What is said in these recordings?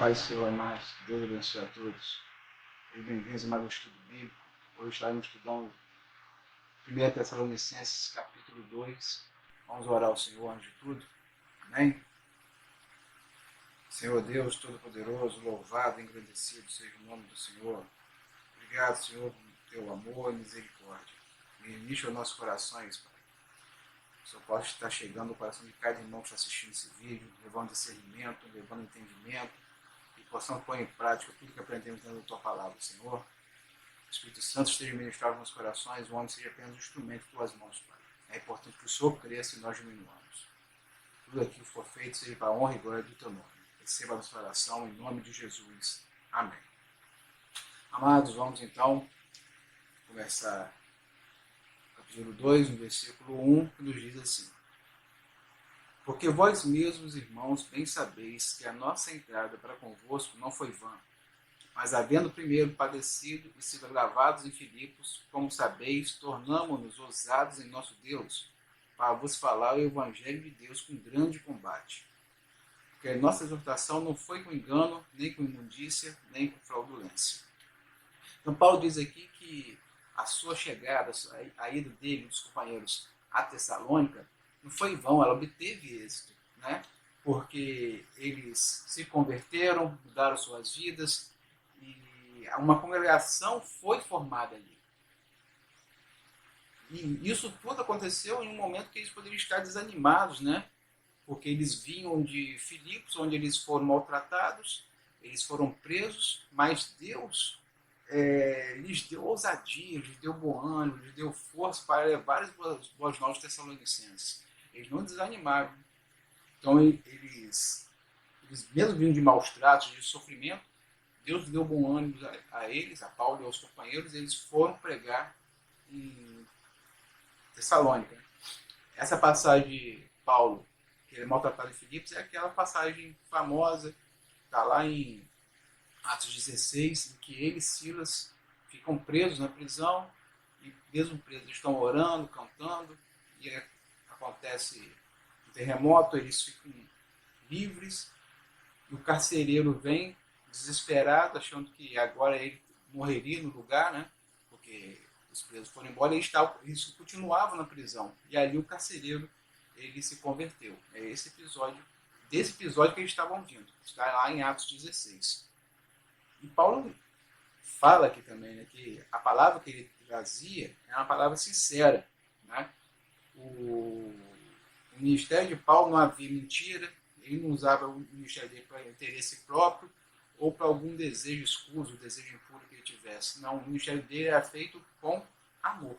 Pai, Senhor, mais Deus abençoe a todos. E bem-vindos a mais um estudo bíblico. Hoje estaremos estudando 1 Tessalonicenses, capítulo 2. Vamos orar ao Senhor antes de tudo. Amém? Senhor Deus Todo-Poderoso, louvado e engrandecido seja o nome do Senhor. Obrigado, Senhor, por teu amor e misericórdia. Ministra os nossos corações, Pai. O Senhor pode estar chegando no coração de cada irmão que está assistindo esse vídeo, levando discernimento, levando entendimento, e possamos pôr em prática tudo que aprendemos dentro da Tua Palavra, Senhor. O Espírito Santo esteja ministrado nos nossos corações, o homem seja apenas um instrumento de Tuas mãos, Pai. É importante que o Senhor cresça e nós diminuamos. Tudo aquilo que for feito seja para a honra e glória do Teu nome. Receba a nossa oração em nome de Jesus. Amém. Amados, vamos então começar o capítulo 2, no versículo 1, que nos diz assim: Porque vós mesmos, irmãos, bem sabeis que a nossa entrada para convosco não foi vã, mas havendo primeiro padecido e sido gravados em Filipos, como sabeis, tornamo-nos ousados em nosso Deus, para vos falar o Evangelho de Deus com grande combate. Porque a nossa exortação não foi com engano, nem com imundícia, nem com fraudulência. Então Paulo diz aqui que a sua chegada, a ida dele, dos companheiros a Tessalônica, não foi em vão, ela obteve êxito, né? Porque eles se converteram, mudaram suas vidas e uma congregação foi formada ali. E isso tudo aconteceu em um momento que eles poderiam estar desanimados, né? Porque eles vinham de Filipos, onde eles foram maltratados, eles foram presos, mas Deus lhes deu ousadia, lhes deu bom ânimo, lhes deu força para levar as boas novas tessalonicenses. Eles não desanimaram. Então, eles mesmo vindo de maus tratos, de sofrimento, Deus deu bom ânimo a eles, a Paulo e aos companheiros, e eles foram pregar em Tessalônica. Essa passagem de Paulo, que ele é maltratado em Filipos, é aquela passagem famosa, está lá em Atos 16, em que ele e Silas ficam presos na prisão, e mesmo presos estão orando, cantando, e acontece um terremoto, eles ficam livres, e o carcereiro vem desesperado, achando que agora ele morreria no lugar, né? Porque os presos foram embora, e eles continuavam na prisão, e ali o carcereiro ele se converteu. É esse episódio, desse episódio que eles estavam vindo, está lá em Atos 16. E Paulo fala aqui também, né, que a palavra que ele trazia é uma palavra sincera, né? O ministério de Paulo não havia mentira, ele não usava o ministério dele para interesse próprio ou para algum desejo escuso, desejo impuro que ele tivesse. Não, o ministério dele era feito com amor.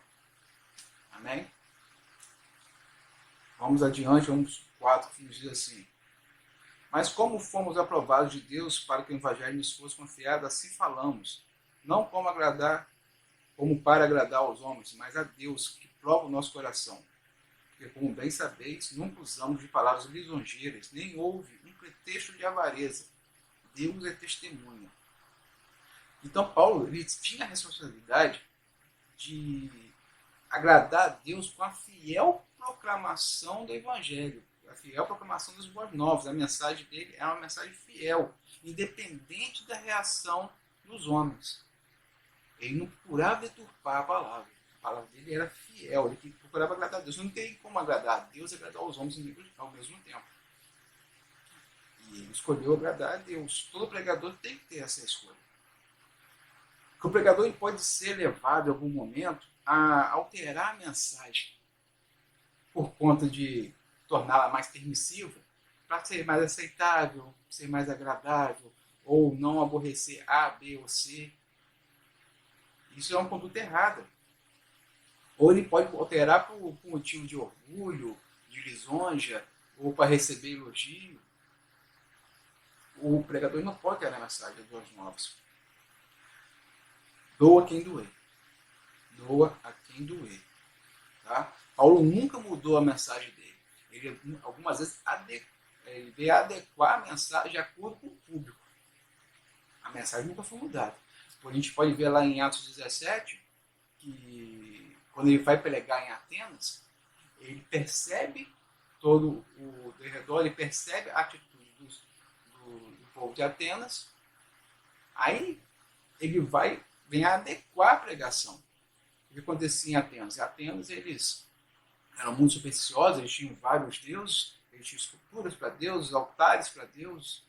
Amém? Vamos adiante, vamos 4, que nos diz assim: Mas como fomos aprovados de Deus para que o Evangelho nos fosse confiado, assim falamos, não como para agradar aos homens, mas a Deus, que prova o nosso coração. Porque, como bem sabeis, nunca usamos de palavras lisonjeiras, nem houve um pretexto de avareza. Deus é testemunha. Então, Paulo ele tinha a responsabilidade de agradar a Deus com a fiel proclamação do Evangelho, a fiel proclamação dos boas novas. A mensagem dele é uma mensagem fiel, independente da reação dos homens. Ele não procurava deturpar a palavra. A palavra dele era fiel, ele procurava agradar a Deus. Não tem como agradar a Deus e agradar aos homens ao mesmo tempo. E ele escolheu agradar a Deus. Todo pregador tem que ter essa escolha. Porque o pregador ele pode ser levado em algum momento a alterar a mensagem por conta de torná-la mais permissiva, para ser mais aceitável, ser mais agradável, ou não aborrecer A, B ou C. Isso é uma conduta errada. Ou ele pode alterar por motivo de orgulho, de lisonja, ou para receber elogio. O pregador não pode ter a mensagem de boas novas. Doa quem doer. Doa a quem doer. Tá? Paulo nunca mudou a mensagem dele. Ele, algumas vezes, ele veio adequar a mensagem de acordo com o público. A mensagem nunca foi mudada. A gente pode ver lá em Atos 17, que quando ele vai pregar em Atenas, ele percebe todo o derredor, ele percebe a atitude do povo de Atenas. Aí ele vem adequar a pregação. O que acontecia em Atenas? Em Atenas eles eram muito supersticiosos, eles tinham vários deuses, eles tinham esculturas para deuses, altares para deuses.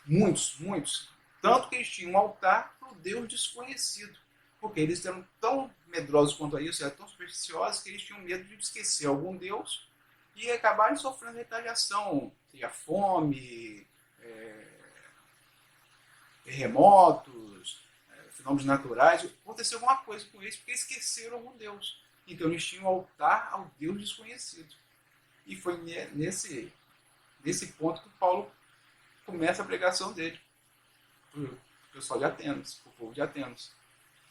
Muitos, muitos. Tanto que eles tinham um altar para o Deus desconhecido. Porque eles eram tão medrosos quanto a isso, eram tão supersticiosos, que eles tinham medo de esquecer algum Deus e acabarem sofrendo retaliação, seja fome, terremotos, fenômenos naturais. Aconteceu alguma coisa com eles porque esqueceram algum Deus. Então eles tinham um altar ao Deus desconhecido. E foi nesse ponto que Paulo começa a pregação dele para o pessoal de Atenas, para o povo de Atenas.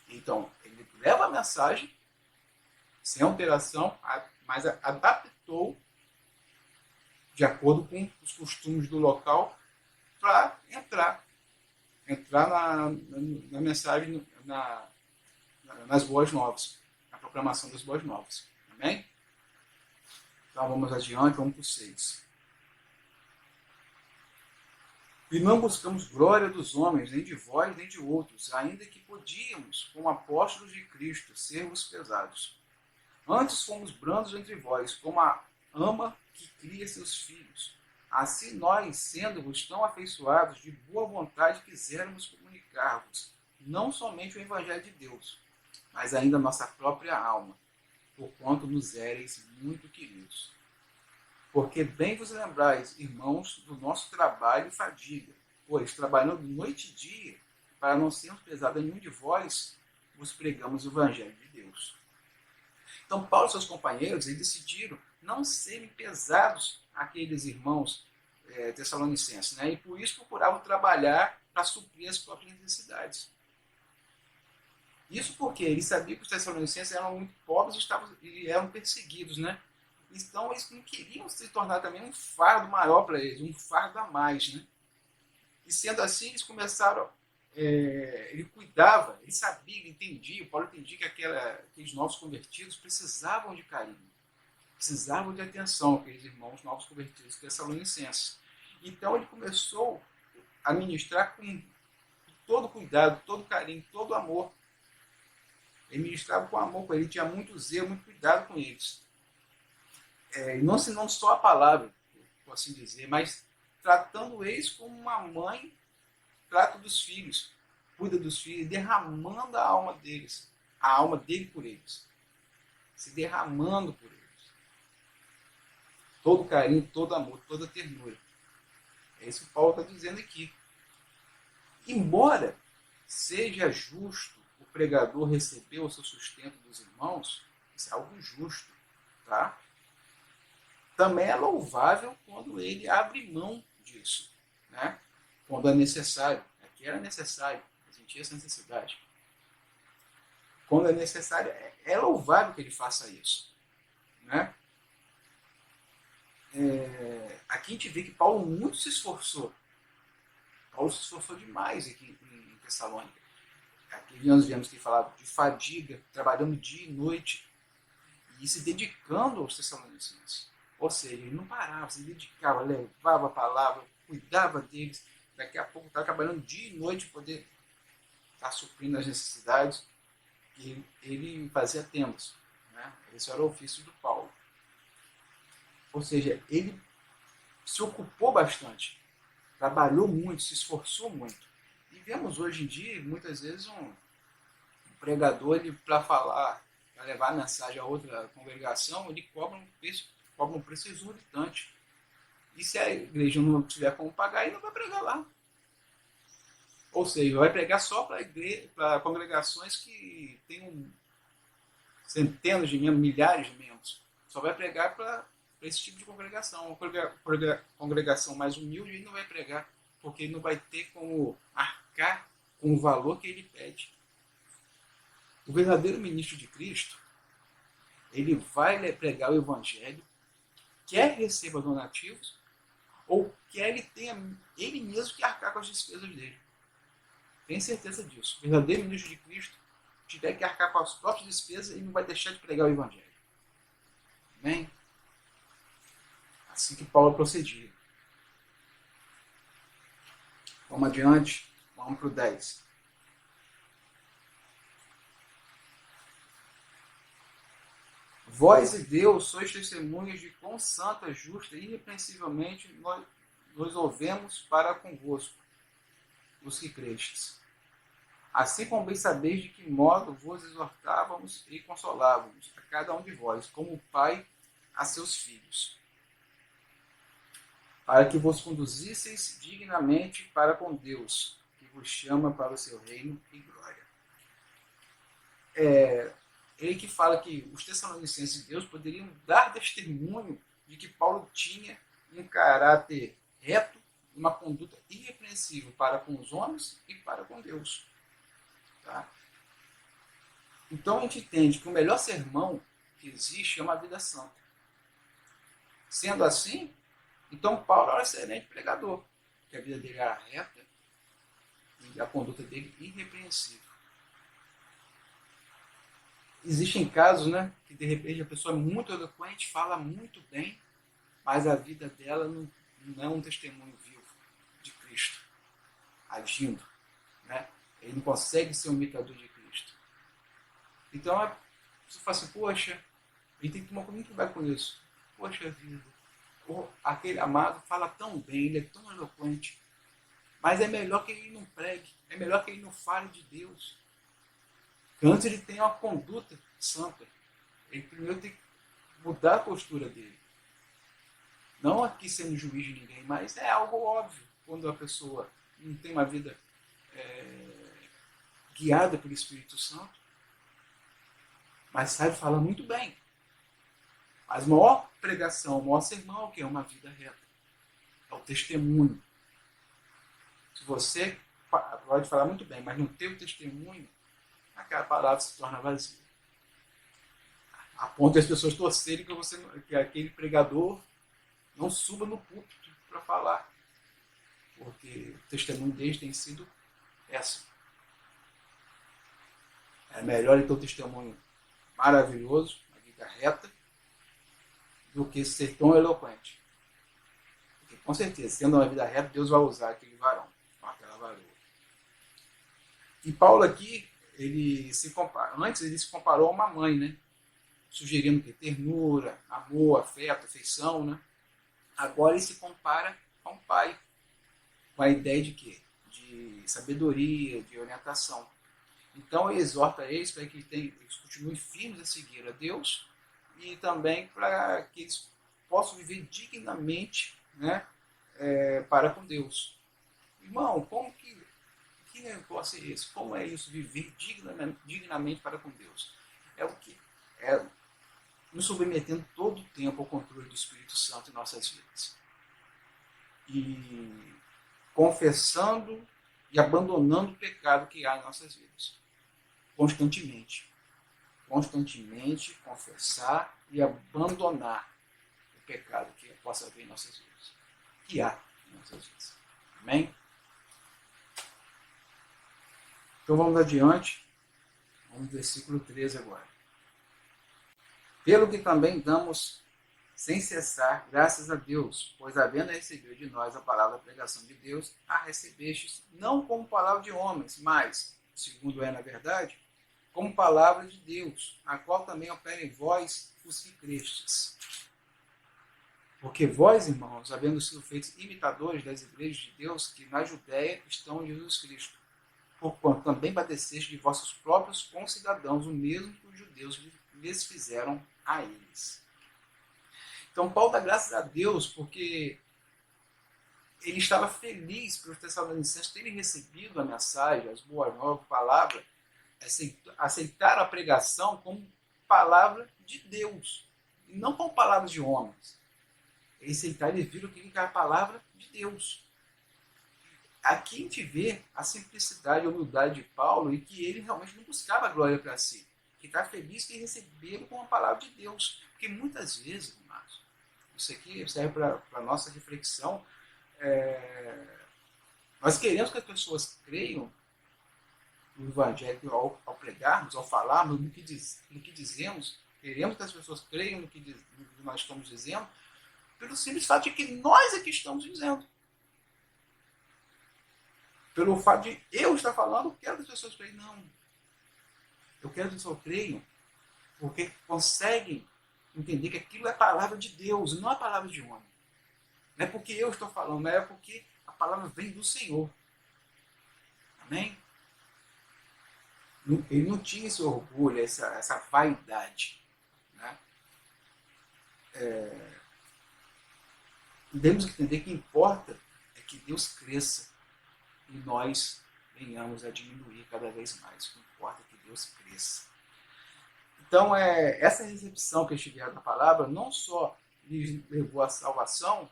Então, ele leva a mensagem sem alteração, mas adaptou de acordo com os costumes do local para entrar na mensagem, nas boas novas, na proclamação das boas novas. Amém? Então, vamos adiante, vamos para o 6. E não buscamos glória dos homens, nem de vós, nem de outros, ainda que podíamos, como apóstolos de Cristo, sermos pesados. Antes fomos brandos entre vós, como a ama que cria seus filhos. Assim nós, sendo-vos tão afeiçoados, de boa vontade quiséramos comunicar-vos, não somente o Evangelho de Deus, mas ainda a nossa própria alma, porquanto nos éreis muito queridos. Porque bem vos lembrais, irmãos, do nosso trabalho e fadiga, pois, trabalhando noite e dia, para não sermos pesados a nenhum de vós, vos pregamos o Evangelho de Deus. Então, Paulo e seus companheiros eles decidiram não serem pesados àqueles irmãos tessalonicenses, né? E por isso procuravam trabalhar para suprir as próprias necessidades. Isso porque eles sabiam que os tessalonicenses eram muito pobres e eram perseguidos, né? Então, eles não queriam se tornar também um fardo maior para eles, um fardo a mais, né? E sendo assim, eles começaram, ele cuidava, ele sabia, ele entendia, o Paulo entendia que aqueles novos convertidos precisavam de carinho, precisavam de atenção, aqueles irmãos novos convertidos tessalonicenses. Então, ele começou a ministrar com todo cuidado, todo carinho, todo amor. Ele ministrava com amor, ele tinha muito zelo, muito cuidado com eles. E não só a palavra, por assim dizer, mas tratando eles como uma mãe trata dos filhos, cuida dos filhos, derramando a alma deles, a alma dele por eles, se derramando por eles. Todo carinho, todo amor, toda ternura. É isso que Paulo está dizendo aqui. Embora seja justo o pregador receber o seu sustento dos irmãos, isso é algo justo, tá? Também é louvável quando ele abre mão disso, né? Quando é necessário. Aqui era necessário, a gente tinha essa necessidade. Quando é necessário, é louvável que ele faça isso, né? Aqui a gente vê que Paulo muito se esforçou. Paulo se esforçou demais aqui em Tessalônica. Aqui nós vemos que ele falava de fadiga, trabalhando dia e noite e se dedicando aos tessalonicenses. Ou seja, ele não parava, se dedicava, levava a palavra, cuidava deles. Daqui a pouco estava trabalhando dia e noite para poder estar suprindo as necessidades. E ele fazia tendas, né? Esse era o ofício do Paulo. Ou seja, ele se ocupou bastante, trabalhou muito, se esforçou muito. E vemos hoje em dia, muitas vezes, um pregador, para falar, para levar a mensagem a outra congregação, ele cobra um preço exorbitante. E se a igreja não tiver como pagar, ele não vai pregar lá. Ou seja, vai pregar só para congregações que tenham centenas de membros, milhares de membros. Só vai pregar para esse tipo de congregação. Uma congregação mais humilde, ele não vai pregar, porque ele não vai ter como arcar com o valor que ele pede. O verdadeiro ministro de Cristo, ele vai pregar o evangelho, quer receba donativos, ou quer ele tenha ele mesmo que arcar com as despesas dele. Tenho certeza disso. O verdadeiro ministro de Cristo tiver que arcar com as próprias despesas, ele não vai deixar de pregar o evangelho. Amém? Assim que Paulo procedia. Vamos adiante, vamos para o 10. Vós e Deus sois testemunhas de quão santa, justa e irrepreensivelmente nós ouvemos para convosco, os que crestes. Assim como bem sabeis de que modo vos exortávamos e consolávamos, a cada um de vós, como o pai a seus filhos, para que vos conduzisseis dignamente para com Deus, que vos chama para o seu reino e glória. Ele que fala que os Tessalonicenses de Deus poderiam dar testemunho de que Paulo tinha um caráter reto, uma conduta irrepreensível para com os homens e para com Deus. Tá? Então a gente entende que o melhor sermão que existe é uma vida santa. Sendo assim, então Paulo era um excelente pregador, porque a vida dele era reta e a conduta dele irrepreensível. Existem casos, né, que de repente a pessoa é muito eloquente, fala muito bem, mas a vida dela não é um testemunho vivo de Cristo agindo, né? Ele não consegue ser um imitador de Cristo. Então, você fala assim, poxa, ele tem que tomar muito cuidado com isso. Poxa vida, aquele amado fala tão bem, ele é tão eloquente, mas é melhor que ele não pregue, é melhor que ele não fale de Deus. Antes ele tem uma conduta santa. Ele primeiro tem que mudar a postura dele. Não aqui sendo juiz de ninguém, mas é algo óbvio quando a pessoa não tem uma vida guiada pelo Espírito Santo, mas sabe falar muito bem. Mas a maior pregação, o maior sermão é o que? É uma vida reta. É o testemunho. Se você pode falar muito bem, mas não tem o testemunho, aquela palavra se torna vazia. A ponto de as pessoas torcerem que aquele pregador não suba no púlpito para falar. Porque o testemunho deles tem sido péssimo. É melhor ele ter um testemunho maravilhoso, uma vida reta, do que ser tão eloquente. Porque, com certeza, sendo uma vida reta, Deus vai usar aquele varão, aquela varoa. E Paulo aqui, antes ele se comparou a uma mãe, né? Sugerindo que ternura, amor, afeto, afeição, né? Agora ele se compara a um pai, com a ideia de quê? De sabedoria, de orientação. Então ele exorta eles para que eles continuem firmes a seguir a Deus e também para que eles possam viver dignamente, né, para com Deus. Irmão, que negócio é esse? Como é isso, viver dignamente para com Deus? É o que? É nos submetendo todo o tempo ao controle do Espírito Santo em nossas vidas. E confessando e abandonando o pecado que há em nossas vidas. Constantemente. Constantemente confessar e abandonar o pecado que possa haver em nossas vidas. Que há em nossas vidas. Amém? Então vamos adiante. Vamos no versículo 13 agora. Pelo que também damos sem cessar graças a Deus, pois havendo recebido de nós a palavra da pregação de Deus, a recebestes não como palavra de homens, mas, segundo é na verdade, como palavra de Deus, a qual também opera em vós os que crestes. Porque vós, irmãos, havendo sido feitos imitadores das igrejas de Deus que na Judéia estão em Jesus Cristo, porquanto também padeceste de vossos próprios concidadãos o mesmo que os judeus lhes fizeram a eles. Então Paulo dá graças a Deus porque ele estava feliz pelos Tessalonicenses terem recebido a mensagem, as boas novas, a palavra, aceitaram a pregação como palavra de Deus, e não como palavra de homens. Eles aceitaram e viram que era a palavra de Deus. Aqui a gente vê a simplicidade e a humildade de Paulo e que ele realmente não buscava a glória para si. Que está feliz que receberam com a palavra de Deus. Porque muitas vezes, irmãos, isso aqui serve para a nossa reflexão, nós queremos que as pessoas creiam no Evangelho ao pregarmos, ao falarmos, no que dizemos. Queremos que as pessoas creiam no que nós estamos dizendo, pelo simples fato de que nós é que estamos dizendo. pelo fato de eu estar falando, eu quero que as pessoas creiam. Não. Eu quero que as pessoas creiam porque conseguem entender que aquilo é a palavra de Deus, não a palavra de homem. Não é porque eu estou falando, é porque a palavra vem do Senhor. Amém? Ele não tinha esse orgulho, essa vaidade. Né? Temos que entender que importa é que Deus cresça e nós venhamos a diminuir cada vez mais. O que importa é que Deus cresça. Então, essa recepção que eles tiveram da palavra não só lhes levou à salvação,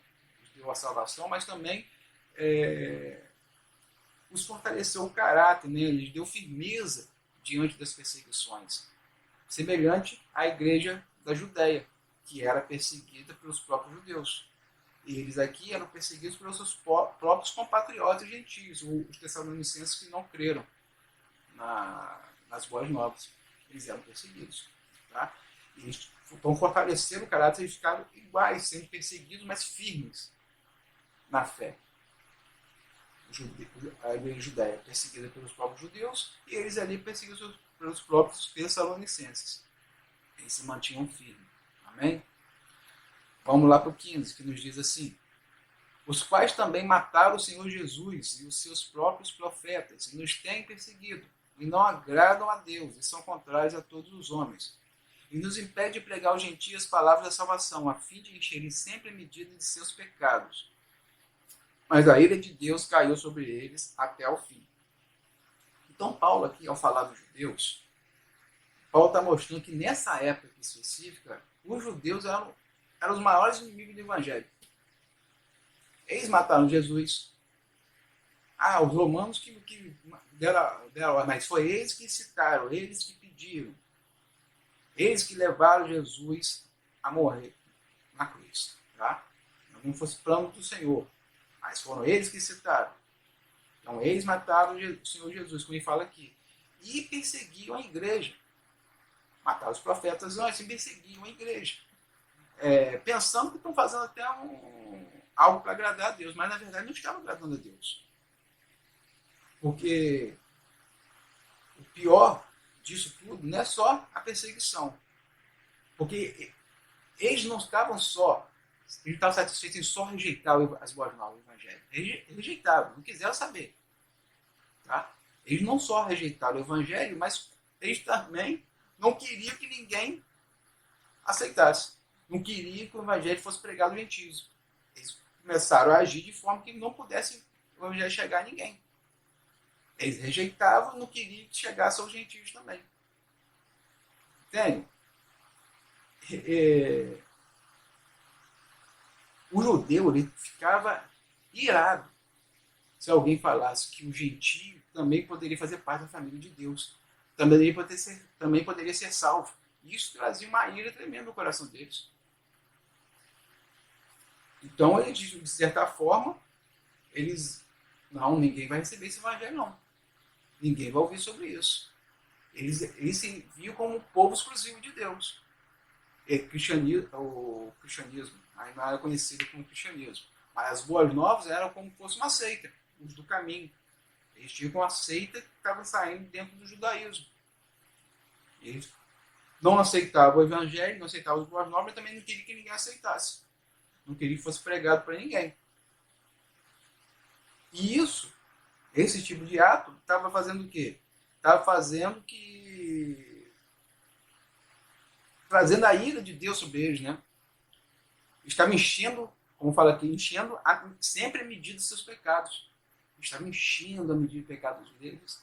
deu a salvação, mas também os fortaleceu o caráter, né? Lhes deu firmeza diante das perseguições, semelhante à igreja da Judéia, que era perseguida pelos próprios judeus. E eles aqui eram perseguidos pelos seus próprios compatriotas gentios, os tessalonicenses que não creram nas boas novas. Eles eram perseguidos. Tá? E eles estão fortalecendo o caráter e ficaram iguais, sendo perseguidos, mas firmes na fé. A igreja judeia perseguida pelos próprios judeus e eles ali perseguidos pelos próprios tessalonicenses. Eles se mantinham firmes. Amém? Vamos lá para o 15, que nos diz assim: os quais também mataram o Senhor Jesus e os seus próprios profetas, e nos têm perseguido, e não agradam a Deus, e são contrários a todos os homens, e nos impede de pregar aos gentios palavras da salvação, a fim de encherem sempre a medida de seus pecados. Mas a ira de Deus caiu sobre eles até ao fim. Então, Paulo aqui, ao falar dos judeus, Paulo está mostrando que nessa época específica, os judeus eram os maiores inimigos do evangelho. Eles mataram Jesus. Os romanos que deram, mas foi eles que citaram, eles que pediram. Eles que levaram Jesus a morrer na cruz. Tá? Não fosse plano do Senhor, mas foram eles que citaram. Então, eles mataram o Senhor Jesus, como ele fala aqui. E perseguiam a igreja. Mataram os profetas antes e perseguiam a igreja. Pensando que estão fazendo até algo para agradar a Deus, mas na verdade não estavam agradando a Deus. Porque o pior disso tudo não é só a perseguição. Porque eles não estavam eles não estavam satisfeitos em só rejeitar as boas novas do Evangelho. Eles rejeitaram, não quiseram saber. Tá? Eles não só rejeitaram o Evangelho, mas eles também não queriam que ninguém aceitasse. Não queriam que o Evangelho fosse pregado aos gentios. Eles começaram a agir de forma que não pudesse o Evangelho chegar a ninguém. Eles rejeitavam, não queriam que chegasse aos gentios também. Entende? O judeu ele ficava irado se alguém falasse que o gentio também poderia fazer parte da família de Deus. Também poderia ser salvo. Isso trazia uma ira tremenda no coração deles. Então, eles, de certa forma, ninguém vai receber esse evangelho, não. Ninguém vai ouvir sobre isso. Eles se viam como um povo exclusivo de Deus. O cristianismo aí não era conhecido como cristianismo. Mas as boas novas eram como se fosse uma seita, os do caminho. Eles tinham uma seita que estava saindo dentro do judaísmo. Eles não aceitavam o evangelho, não aceitavam as boas novas, mas também não queriam que ninguém aceitasse. Não queria que fosse pregado para ninguém. E esse tipo de ato, estava fazendo o quê? Estava fazendo trazendo a ira de Deus sobre eles, né? Estava enchendo, como fala aqui, enchendo sempre a medida dos seus pecados. Estava enchendo a medida de pecados deles,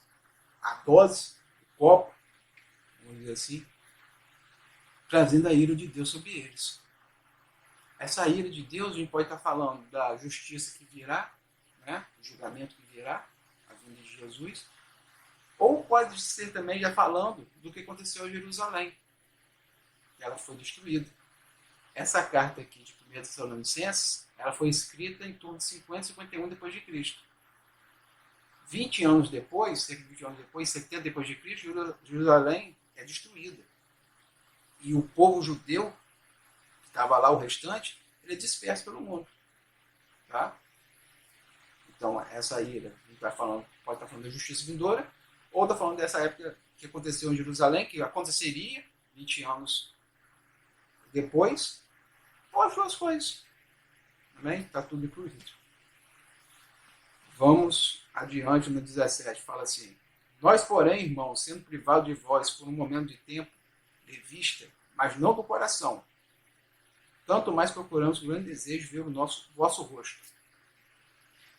a dose, o copo, vamos dizer assim, trazendo a ira de Deus sobre eles. Essa ira de Deus, a gente pode estar falando da justiça que virá, né? O julgamento que virá, a vinda de Jesus, ou pode ser também já falando do que aconteceu em Jerusalém, que ela foi destruída. Essa carta aqui de 1 Tessalonicenses, ela foi escrita em torno de 50 e 51 depois de Cristo. 20 anos depois, cerca de 20 anos depois, 70 depois de Cristo, Jerusalém é destruída. E o povo judeu, que estava lá, o restante, ele é disperso pelo mundo. Tá? Então, essa ira pode estar falando da justiça vindoura, ou está falando dessa época que aconteceu em Jerusalém, que aconteceria 20 anos depois, ou as duas coisas. Amém? Está tudo incluído. Vamos adiante no 17, fala assim: nós, porém, irmãos, sendo privados de vós por um momento de tempo, de vista, mas não do coração, tanto mais procuramos com grande desejo ver o vosso rosto,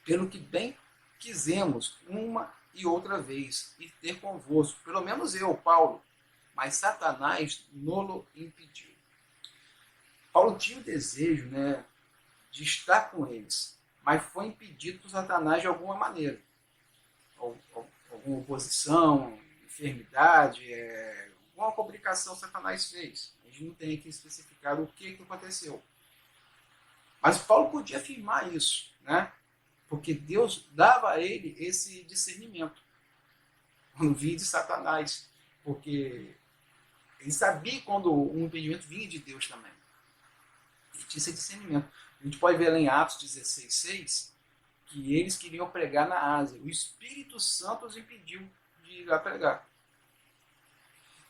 pelo que bem quisemos uma e outra vez ir ter convosco, pelo menos eu, Paulo, mas Satanás nolo impediu. Paulo tinha o desejo, né, de estar com eles, mas foi impedido por Satanás de alguma maneira. Alguma oposição, enfermidade, alguma complicação Satanás fez. A gente não tem aqui especificado o que aconteceu. Mas Paulo podia afirmar isso, né? Porque Deus dava a ele esse discernimento quando vinha de Satanás. Porque ele sabia quando um impedimento vinha de Deus também. Ele tinha esse discernimento. A gente pode ver lá em Atos 16:6 que eles queriam pregar na Ásia. O Espírito Santo os impediu de ir lá pregar.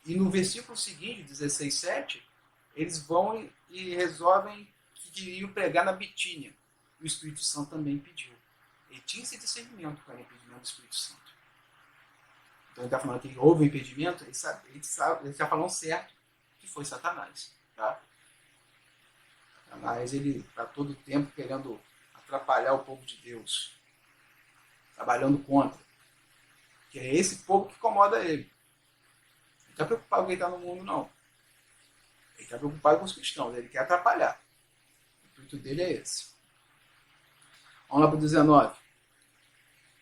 E no versículo seguinte, 16:7, eles vão e resolvem que queriam pregar na Bitínia. O Espírito Santo também impediu. Ele tinha esse discernimento para o impedimento do Espírito Santo. Então ele está falando que houve um impedimento, ele está falando certo que foi Satanás. Tá? Satanás, ele está todo o tempo querendo atrapalhar o povo de Deus, trabalhando contra. Que é esse povo que incomoda ele. Ele não está preocupado com quem está no mundo, não. Ele está preocupado com os cristãos, ele quer atrapalhar. O intuito dele é esse. Vamos lá para o 19.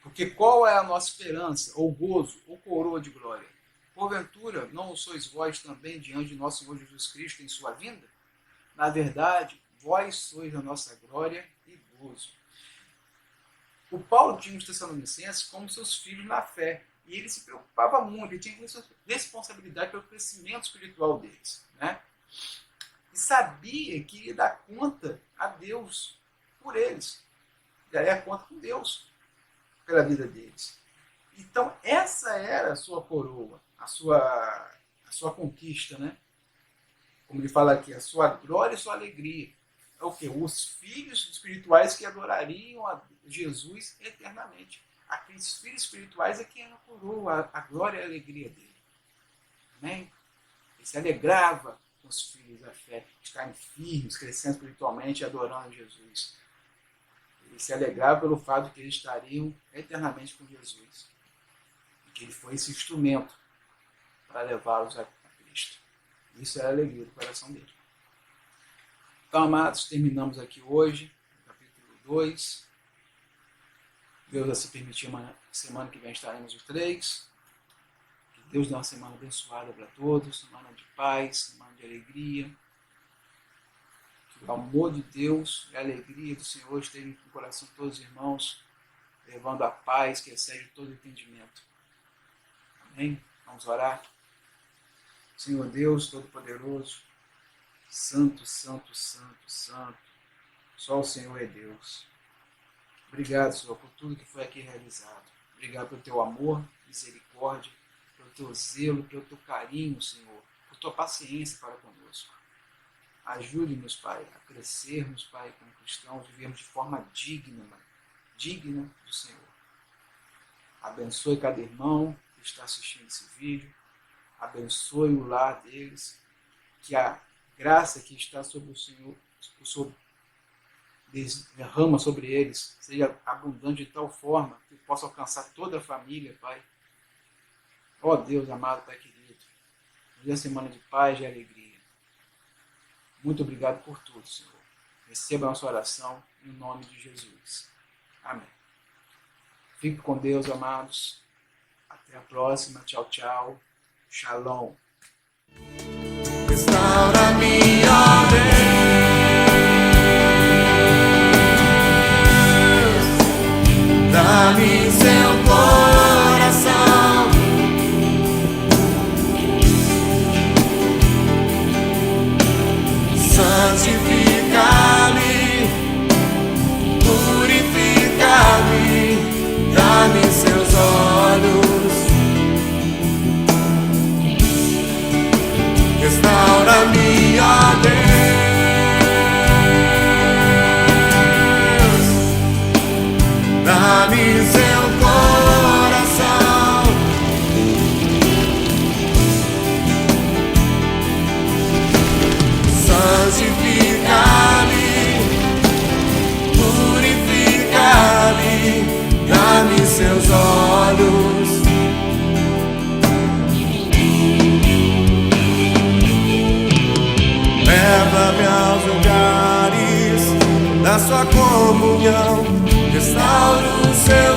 Porque qual é a nossa esperança, ou gozo, ou coroa de glória? Porventura, não sois vós também diante de nosso Senhor Jesus Cristo em sua vinda? Na verdade, vós sois a nossa glória e gozo. O Paulo tinha os Tessalonicenses como seus filhos na fé. E ele se preocupava muito, ele tinha responsabilidade pelo crescimento espiritual deles. Né? E sabia que ia dar conta a Deus por eles. Daria conta com Deus pela vida deles. Então, essa era a sua coroa, a sua conquista, né? Como ele fala aqui, a sua glória e sua alegria. É o quê? Os filhos espirituais que adorariam a Jesus eternamente. Aqueles filhos espirituais é quem era a coroa, a glória e a alegria dele. Amém? Ele se alegrava com os filhos da fé, estarem firmes, crescendo espiritualmente e adorando Jesus. Ele se alegrava pelo fato de que eles estariam eternamente com Jesus. E que ele foi esse instrumento para levá-los a Cristo. Isso era a alegria do coração dele. Então, amados, terminamos aqui hoje, no capítulo 2. Deus, assim permitir, semana que vem estaremos os 3. Que Deus dê uma semana abençoada para todos, semana de paz, semana de alegria. Que o amor de Deus e a alegria do Senhor estejam no coração de todos os irmãos, levando a paz que excede todo entendimento. Amém? Vamos orar. Senhor Deus Todo-Poderoso, Santo, Santo, Santo, Santo, só o Senhor é Deus. Obrigado, Senhor, por tudo que foi aqui realizado. Obrigado pelo teu amor, misericórdia, pelo teu zelo, pelo teu carinho, Senhor, por tua paciência para conosco. Ajude-nos, Pai, a crescermos, Pai, como cristãos, vivermos de forma digna, digna do Senhor. Abençoe cada irmão que está assistindo esse vídeo. Abençoe o lar deles. Que a graça que está sobre o Senhor, derrama sobre eles, seja abundante de tal forma que possa alcançar toda a família, Pai. Ó Deus amado, Pai querido, nos dê uma semana de paz e alegria. Muito obrigado por tudo, Senhor. Receba a nossa oração em nome de Jesus. Amém. Fique com Deus, amados. Até a próxima. Tchau, tchau. Shalom. Restaura-me, ó Deus, dá-me seu coração, santifica-me, purifica-me, dá-me Fala-me, ó Deus, dá-me seu coração. Santifica-me, purifica-me, dá-me seus olhos. Leva-me aos lugares da sua comunhão, restaura o seu